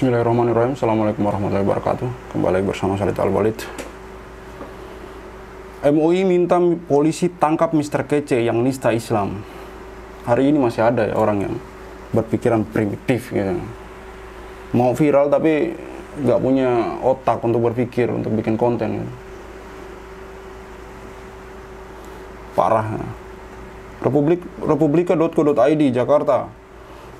Bismillahirrahmanirrahim. Assalamualaikum warahmatullahi wabarakatuh. Kembali bersama saya Al-Walid. MUI minta polisi tangkap Mr. Kece yang nista Islam. Hari ini masih ada ya orang yang berpikiran primitif gitu. Mau viral tapi nggak punya otak untuk berpikir, untuk bikin konten gitu. Parah. Republika.co.id Jakarta.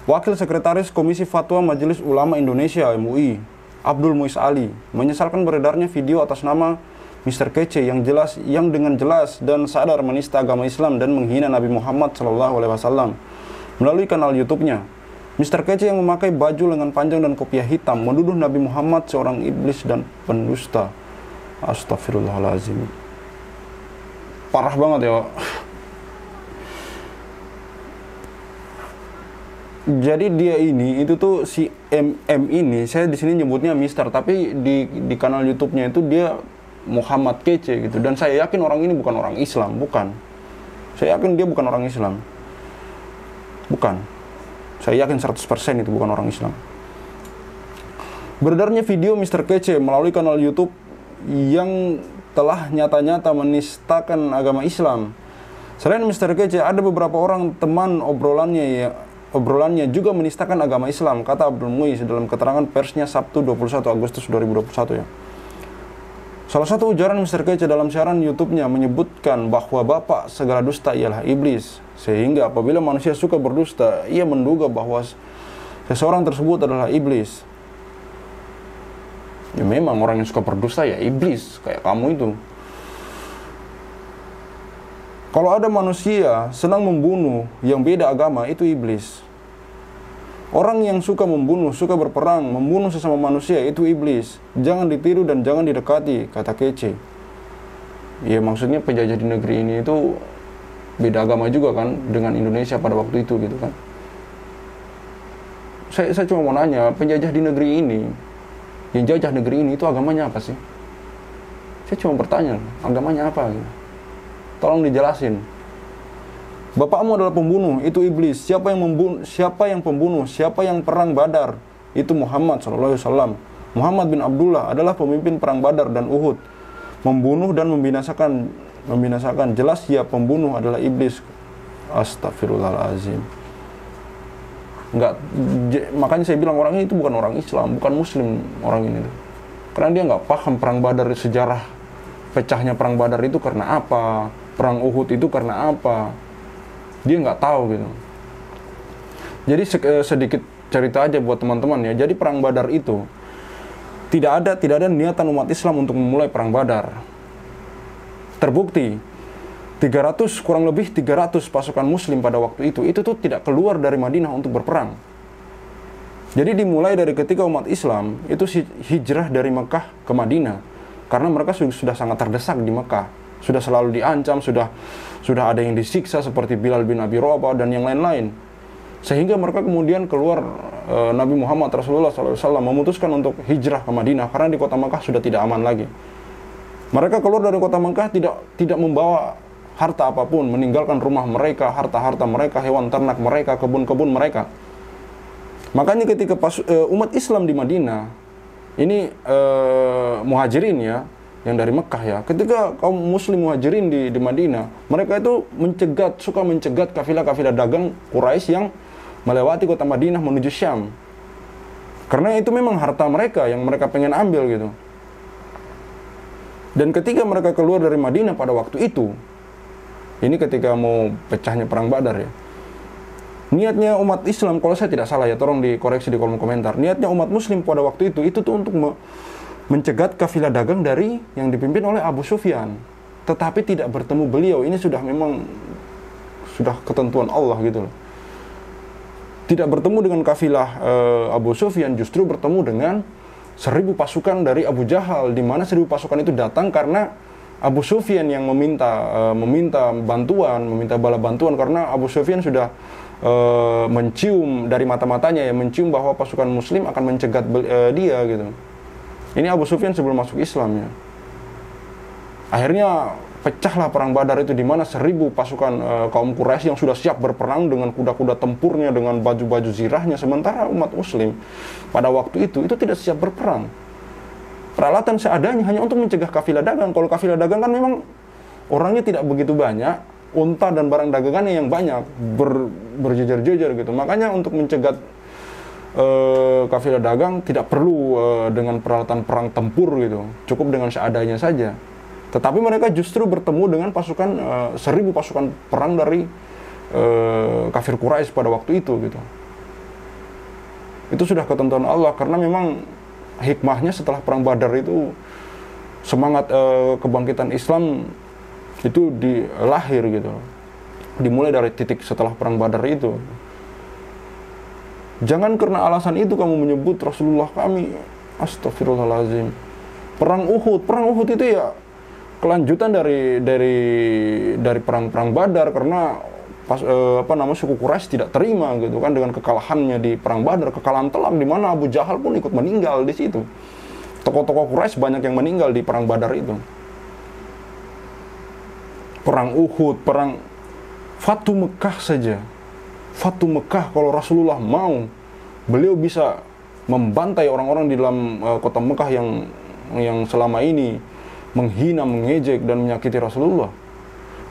Wakil Sekretaris Komisi Fatwa Majelis Ulama Indonesia (MUI), Abdul Muiz Ali, menyesalkan beredarnya video atas nama Mr. Kece yang dengan jelas dan sadar menista agama Islam dan menghina Nabi Muhammad SAW melalui kanal YouTube-nya. Mr. Kece yang memakai baju lengan panjang dan kopiah hitam menuduh Nabi Muhammad seorang iblis dan pendusta. Astagfirullahaladzim. Parah banget ya. Jadi dia ini, itu tuh si MM ini, saya di sini nyebutnya Mister, tapi di kanal YouTube-nya itu dia Muhammad Kece gitu. Dan saya yakin orang ini bukan orang Islam, bukan. Saya yakin dia bukan orang Islam. Bukan. Saya yakin 100% itu bukan orang Islam. Beredarnya video Mr. Kece melalui kanal YouTube yang telah nyata-nyata menistakan agama Islam. Selain Mr. Kece, ada beberapa orang teman obrolannya juga menistakan agama Islam, kata Abdul Muiz dalam keterangan persnya Sabtu 21 Agustus 2021 ya. Salah satu ujaran Mr. Kece dalam siaran YouTube-nya menyebutkan bahwa bapak segala dusta ialah iblis, sehingga apabila manusia suka berdusta, ia menduga bahwa seseorang tersebut adalah iblis. Ya memang orang yang suka berdusta ya iblis, kayak kamu itu. Kalau ada manusia senang membunuh yang beda agama, itu iblis. Orang yang suka membunuh, suka berperang, membunuh sesama manusia, itu iblis. Jangan ditiru dan jangan didekati, kata Kece. Ya maksudnya penjajah di negeri ini itu beda agama juga kan dengan Indonesia pada waktu itu gitu kan. Saya cuma mau nanya, penjajah di negeri ini, yang jajah negeri ini itu agamanya apa sih? Saya cuma bertanya, agamanya apa gitu. Tolong dijelasin. Bapakmu adalah pembunuh, itu iblis. Siapa yang pembunuh? Siapa yang perang Badar? Itu Muhammad SAW. Muhammad bin Abdullah adalah pemimpin perang Badar dan Uhud. Membunuh dan membinasakan. Jelas ya pembunuh adalah iblis. Astagfirullahaladzim. Makanya saya bilang orang ini itu bukan orang Islam, bukan Muslim orang ini. Karena dia nggak paham perang Badar, sejarah pecahnya perang Badar itu karena apa, perang Uhud itu karena apa. Dia nggak tahu gitu. Jadi sedikit cerita aja buat teman-teman ya. Jadi perang Badar itu tidak ada niatan umat Islam untuk memulai perang Badar. Terbukti kurang lebih 300 pasukan Muslim pada waktu itu tuh tidak keluar dari Madinah untuk berperang. Jadi dimulai dari ketika umat Islam itu hijrah dari Mekah ke Madinah, karena mereka sudah sangat terdesak di Mekah, sudah selalu diancam, sudah ada yang disiksa seperti Bilal bin Abi Rabah dan yang lain-lain. Sehingga mereka kemudian keluar, Nabi Muhammad Rasulullah SAW memutuskan untuk hijrah ke Madinah karena di kota Mekah sudah tidak aman lagi. Mereka keluar dari kota Mekah tidak membawa harta apapun, meninggalkan rumah mereka, harta-harta mereka, hewan ternak mereka, kebun-kebun mereka. Makanya ketika umat Islam di Madinah, ini muhajirin ya, yang dari Mekah ya, ketika kaum muslim muhajirin di Madinah, mereka itu suka mencegat kafilah-kafilah dagang Quraisy yang melewati kota Madinah menuju Syam. Karena itu memang harta mereka yang mereka pengen ambil gitu. Dan ketika mereka keluar dari Madinah pada waktu itu, ini ketika mau pecahnya perang Badar ya, niatnya umat Islam, kalau saya tidak salah ya, tolong dikoreksi di kolom komentar, niatnya umat muslim pada waktu itu tuh untuk mencegat kafilah dagang dari yang dipimpin oleh Abu Sufyan. Tetapi tidak bertemu beliau, ini sudah ketentuan Allah gitu loh. Tidak bertemu dengan kafilah Abu Sufyan, justru bertemu dengan 1000 pasukan dari Abu Jahal, di mana 1000 pasukan itu datang karena Abu Sufyan yang meminta bala bantuan, karena Abu Sufyan sudah mencium dari mata-matanya ya, mencium bahwa pasukan muslim akan mencegat dia gitu. Ini Abu Sufyan sebelum masuk Islam ya. Akhirnya pecahlah perang Badar itu, di mana 1.000 pasukan kaum Quraisy yang sudah siap berperang dengan kuda-kuda tempurnya, dengan baju-baju zirahnya, sementara umat muslim pada waktu itu tidak siap berperang. Peralatan seadanya hanya untuk mencegah kafilah dagang. Kalau kafilah dagang kan memang orangnya tidak begitu banyak, unta dan barang dagangannya yang banyak, berjejer-jejer gitu. Makanya untuk mencegah kafilah dagang tidak perlu dengan peralatan perang tempur gitu, cukup dengan seadanya saja. Tetapi mereka justru bertemu dengan pasukan 1.000 pasukan perang dari kafir Quraisy pada waktu itu gitu. Itu sudah ketentuan Allah, karena memang hikmahnya setelah perang Badar itu semangat kebangkitan Islam itu lahir gitu. Dimulai dari titik setelah perang Badar itu. Jangan karena alasan itu kamu menyebut Rasulullah kami, astagfirullahalazim. Perang Uhud itu ya kelanjutan dari perang Badar, karena suku Quraisy tidak terima gitu kan dengan kekalahannya di perang Badar, kekalahan telak di mana Abu Jahal pun ikut meninggal di situ. Tokoh-tokoh Quraisy banyak yang meninggal di perang Badar itu. Perang Uhud, perang Fatu Mekah saja. Fatu Mekah, kalau Rasulullah mau, beliau bisa membantai orang-orang di dalam kota Mekah yang selama ini menghina, mengejek dan menyakiti Rasulullah.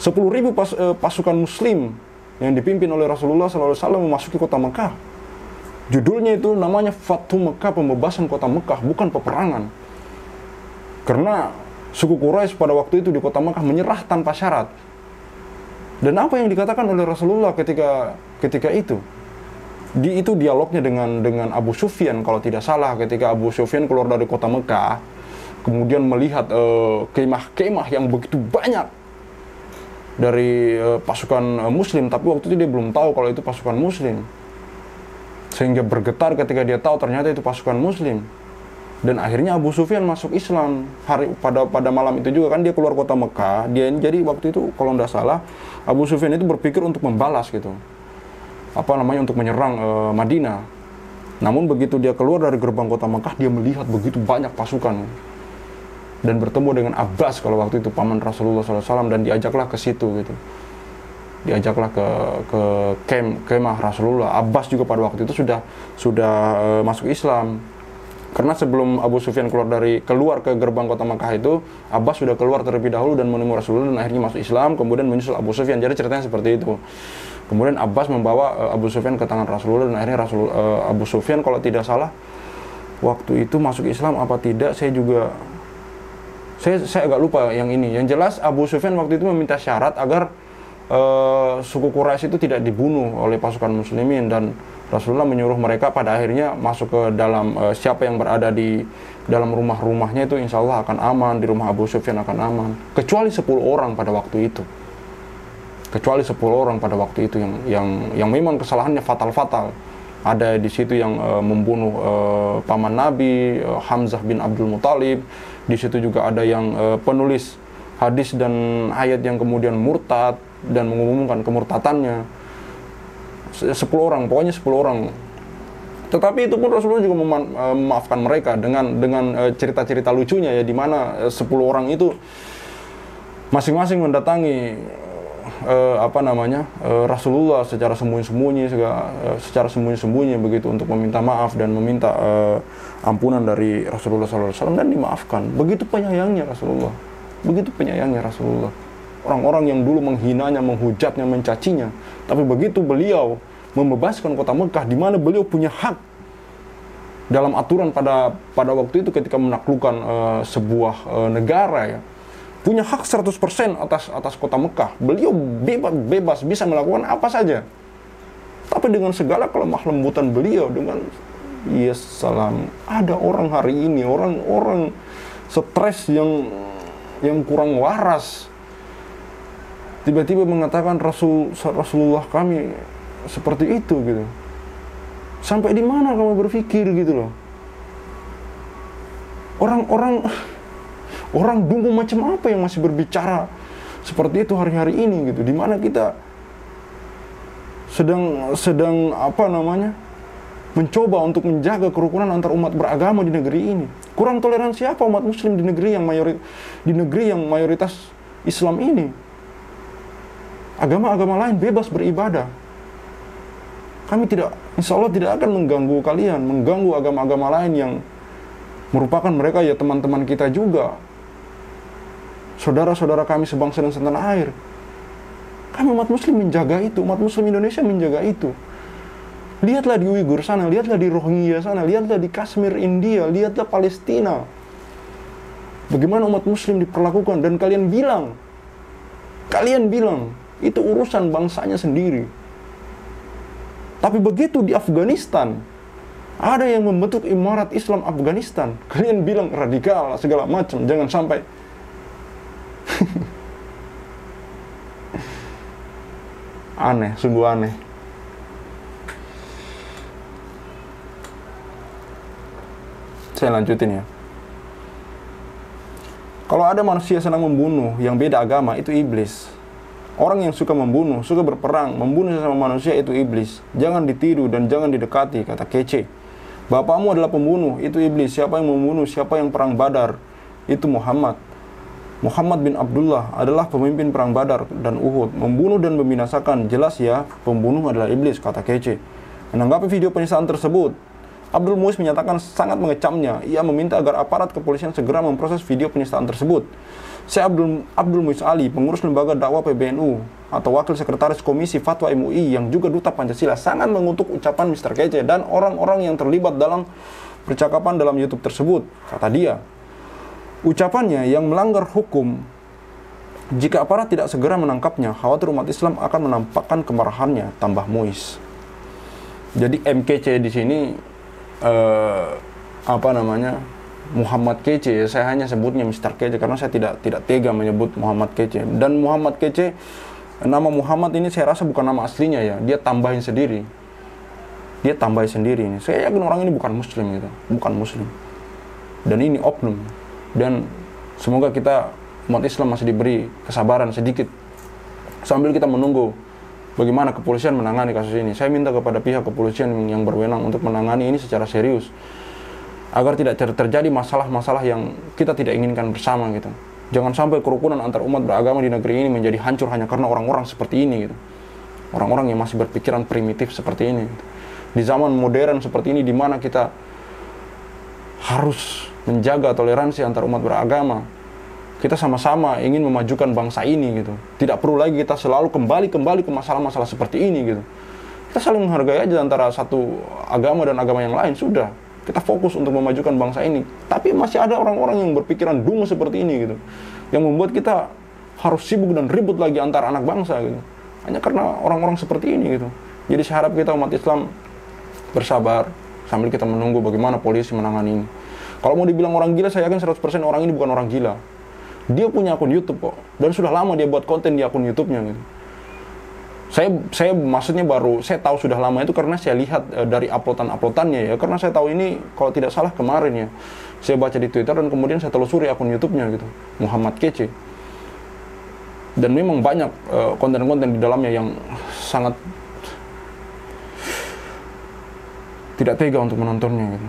10.000 pasukan muslim yang dipimpin oleh Rasulullah SAW memasuki kota Mekah. Judulnya itu namanya Fatu Mekah, pembebasan kota Mekah, bukan peperangan. Karena suku Quraisy pada waktu itu di kota Mekah menyerah tanpa syarat. Dan apa yang dikatakan oleh Rasulullah ketika itu? Itu dialognya dengan Abu Sufyan kalau tidak salah, ketika Abu Sufyan keluar dari kota Mekah, kemudian melihat kemah-kemah yang begitu banyak dari pasukan muslim, tapi waktu itu dia belum tahu kalau itu pasukan muslim, sehingga bergetar ketika dia tahu ternyata itu pasukan muslim. Dan akhirnya Abu Sufyan masuk Islam pada malam itu juga kan, dia keluar kota Mekah. Jadi waktu itu kalau tidak salah Abu Sufyan itu berpikir untuk membalas gitu, untuk menyerang Madinah. Namun begitu dia keluar dari gerbang kota Mekah, dia melihat begitu banyak pasukan dan bertemu dengan Abbas kalau waktu itu paman Rasulullah SAW, dan diajaklah ke situ gitu. Diajaklah ke kemah Rasulullah. Abbas juga pada waktu itu sudah masuk Islam. Karena sebelum Abu Sufyan keluar ke gerbang kota Mekah itu, Abbas sudah keluar terlebih dahulu dan menemui Rasulullah dan akhirnya masuk Islam, kemudian menyusul Abu Sufyan. Jadi ceritanya seperti itu. Kemudian Abbas membawa Abu Sufyan ke tangan Rasulullah, dan akhirnya Abu Sufyan kalau tidak salah waktu itu masuk Islam apa tidak, saya agak lupa yang ini. Yang jelas Abu Sufyan waktu itu meminta syarat agar suku Quraisy itu tidak dibunuh oleh pasukan muslimin, dan Rasulullah menyuruh mereka pada akhirnya masuk ke dalam, siapa yang berada di dalam rumah-rumahnya itu insya Allah akan aman, di rumah Abu Sufyan akan aman, kecuali 10 orang pada waktu itu. Kecuali 10 orang pada waktu itu yang memang kesalahannya fatal-fatal. Ada di situ yang membunuh paman Nabi, Hamzah bin Abdul Muthalib. Di situ juga ada yang penulis hadis dan ayat yang kemudian murtad dan mengumumkan kemurtatannya. 10 orang, pokoknya 10 orang. Tetapi itu pun Rasulullah juga memaafkan mereka dengan cerita-cerita lucunya ya, di mana 10 orang itu masing-masing mendatangi Rasulullah secara sembunyi-sembunyi begitu untuk meminta maaf dan meminta ampunan dari Rasulullah SAW, dan dimaafkan. Begitu penyayangnya Rasulullah. Begitu penyayangnya Rasulullah. Orang-orang yang dulu menghinanya, menghujatnya, mencacinya, tapi begitu beliau membebaskan kota Mekah, di mana beliau punya hak dalam aturan pada waktu itu ketika menaklukkan sebuah negara ya, punya hak 100% atas kota Mekah. Beliau bebas bisa melakukan apa saja. Tapi dengan segala kelemah lembutan beliau, dengan ya salam, ada orang hari ini, orang stres yang kurang waras, tiba-tiba mengatakan Rasulullah kami seperti itu gitu. Sampai di mana kamu berpikir gitu loh? Orang dungu macam apa yang masih berbicara seperti itu hari-hari ini gitu, di mana kita sedang mencoba untuk menjaga kerukunan antar umat beragama di negeri ini. Kurang toleransi apa umat muslim di negeri yang mayoritas Islam ini. Agama-agama lain bebas beribadah. Kami tidak, insya Allah tidak akan mengganggu kalian, mengganggu agama-agama lain yang merupakan mereka ya teman-teman kita juga, saudara-saudara kami sebangsa dan setanah air. Kami umat muslim menjaga itu, umat muslim Indonesia menjaga itu. Lihatlah di Uighur sana, lihatlah di Rohingya sana, lihatlah di Kashmir India, lihatlah Palestina. Bagaimana umat muslim diperlakukan, dan kalian bilang itu urusan bangsanya sendiri. Tapi begitu di Afghanistan, ada yang membentuk Imarat Islam Afghanistan, kalian bilang radikal segala macam, jangan sampai. Aneh, sungguh aneh. Saya lanjutin ya. Kalau ada manusia senang membunuh yang beda agama, itu iblis. Orang yang suka membunuh, suka berperang, membunuh sesama manusia, itu iblis. Jangan ditiru dan jangan didekati, kata Kece. Bapakmu adalah pembunuh, itu iblis. Siapa yang membunuh, siapa yang perang Badar, itu Muhammad. Muhammad bin Abdullah adalah pemimpin perang Badar dan Uhud. Membunuh dan membinasakan, jelas ya, pembunuh adalah iblis, kata Kece. Menanggapi video penistaan tersebut, Abdul Muiz menyatakan sangat mengecamnya. Ia meminta agar aparat kepolisian segera memproses video penistaan tersebut. Saya Abdul Muiz Ali, pengurus lembaga dakwah PBNU atau wakil sekretaris Komisi Fatwa MUI yang juga duta Pancasila, sangat mengutuk ucapan Mr. Kece dan orang-orang yang terlibat dalam percakapan dalam YouTube tersebut. Kata dia, ucapannya yang melanggar hukum. Jika aparat tidak segera menangkapnya, khawatir umat Islam akan menampakkan kemarahannya, tambah Muiz. Jadi MKC di sini Muhammad Kece, saya hanya sebutnya Mr. Kece karena saya tidak tega menyebut Muhammad Kece. Dan Muhammad Kece, nama Muhammad ini saya rasa bukan nama aslinya ya, dia tambahin sendiri. Ini. Saya yakin orang ini bukan muslim gitu, bukan muslim. Dan ini oknum. Dan semoga kita umat Islam masih diberi kesabaran sedikit sambil kita menunggu bagaimana kepolisian menangani kasus ini. Saya minta kepada pihak kepolisian yang berwenang untuk menangani ini secara serius, agar tidak terjadi masalah-masalah yang kita tidak inginkan bersama gitu. Jangan sampai kerukunan antar umat beragama di negeri ini menjadi hancur hanya karena orang-orang seperti ini gitu. Orang-orang yang masih berpikiran primitif seperti ini gitu. Di zaman modern seperti ini, di mana kita harus menjaga toleransi antar umat beragama, kita sama-sama ingin memajukan bangsa ini gitu. Tidak perlu lagi kita selalu kembali ke masalah-masalah seperti ini gitu. Kita saling menghargai aja antara satu agama dan agama yang lain, sudah. Kita fokus untuk memajukan bangsa ini. Tapi masih ada orang-orang yang berpikiran dungu seperti ini gitu, yang membuat kita harus sibuk dan ribut lagi antar anak bangsa gitu, hanya karena orang-orang seperti ini gitu. Jadi saya harap kita umat Islam bersabar sambil kita menunggu bagaimana polisi menangani ini. Kalau mau dibilang orang gila, saya yakin 100% orang ini bukan orang gila. Dia punya akun YouTube kok, dan sudah lama dia buat konten di akun YouTube-nya gitu. Saya maksudnya saya tahu sudah lama itu karena saya lihat dari uploadannya ya, karena saya tahu ini kalau tidak salah kemarin ya, saya baca di Twitter dan kemudian saya telusuri akun YouTube-nya gitu, Muhammad Kece. Dan memang banyak konten-konten di dalamnya yang sangat tidak tega untuk menontonnya gitu.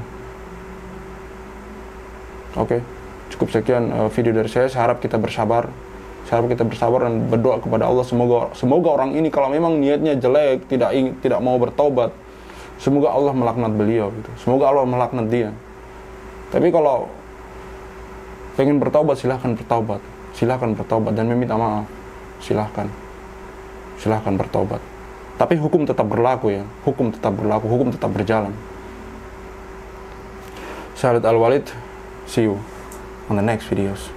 Oke, cukup sekian video dari saya. Saya harap kita bersabar. Saya harap kita bersabar dan berdoa kepada Allah, semoga orang ini kalau memang niatnya jelek, tidak mau bertobat, semoga Allah melaknat beliau gitu. Semoga Allah melaknat dia. Tapi kalau pengen bertobat, silahkan bertobat dan meminta maaf. Silahkan bertobat. Tapi hukum tetap berlaku ya. Hukum tetap berjalan. Saya Khalid Al-Walid. See you on the next videos.